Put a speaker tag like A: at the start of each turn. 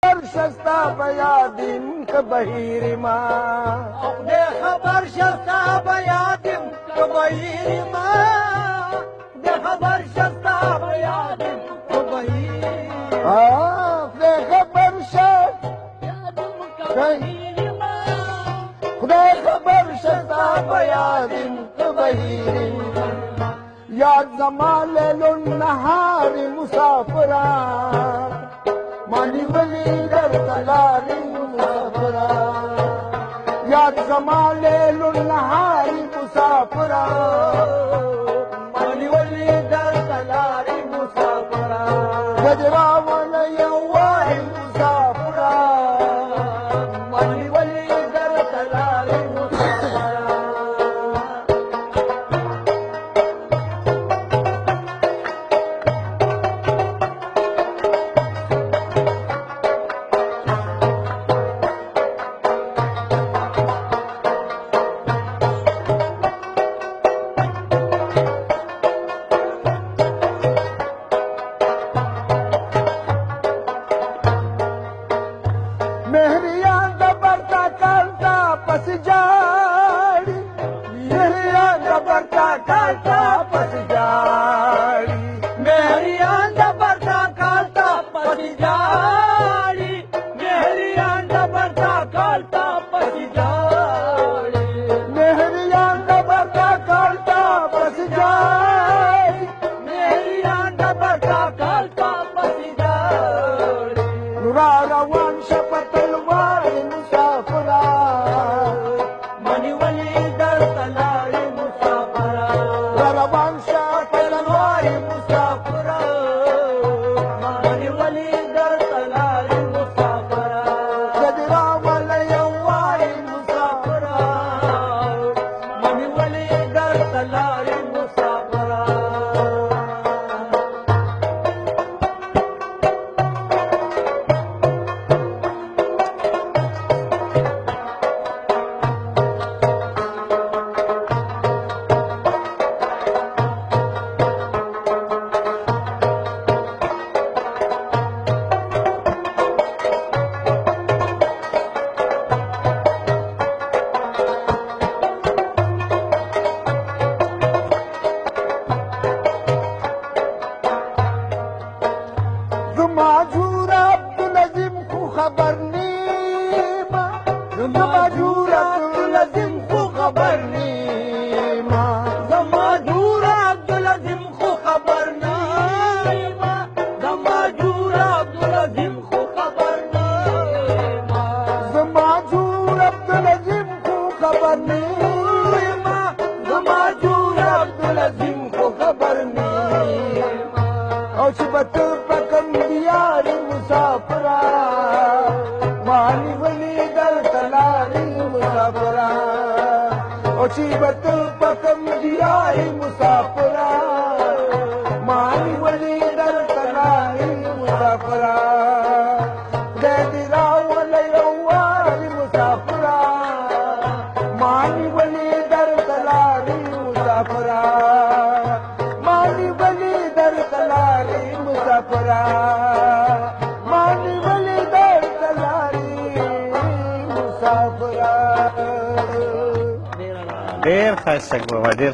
A: خبر شستا بیادیم که بهیری ما
B: خدای خبر شستا بیادیم که بهیری ما خدای خبر شستا بیادیم که بهیری
A: خدای خبر شد خدای خبر شستا بیادیم که بهیری یاد زمان لیل النهار مسافران مانی ولی در تلاری مسافران یاد زمان لیل النهار مسافران
B: مانی ولی در تلاری مسافران
A: گجرا ولی یوای مسافران
B: مانی ولی در تلاری مسافران
A: مهریان دبرتا کالتا پس جاڑی مهریان دبرتا کالتا پس جاڑی
B: مهریان دبرتا کالتا پسی جاڑی مهریان دبرتا کالتا پسی جاڑی
A: مهریان دبرتا کالتا پس جاڑی
B: مهریان دبرتا کالتا پسی جاڑی
A: نورا روان شپتلوار مسافران
B: منی ولی در تلاری مسافران
A: روان شپتلوار مسافران
B: منی ولی در تلاری مسافران
A: گجرا ولی یوای مسافران
B: منی ولی در تلاری مسافران
A: زماجور عبدالعظیم کو خبر نیما زماجور عبدالعظیم کو خبر نیما
B: زماجور عبدالعظیم خو خبر نیما زماجور عبدالعظیم خو خبر نیما
A: زماجور عبدالعظیم کو خبر نیما زماجور عبدالعظیم کو خبر نیما او چې بت پکم دیاری مسافران مانی ولی در تلاری مسافران او چې بت پکم دیاری مسافران مانی ولی در تلاری مسافران خدای راولی یواری مسافران مانی ولی در تلاری مسافران مانی ولی در تلاری مسافران مانی ولی در تلاری مسافران
C: ډېر ښایسته بابا ډېر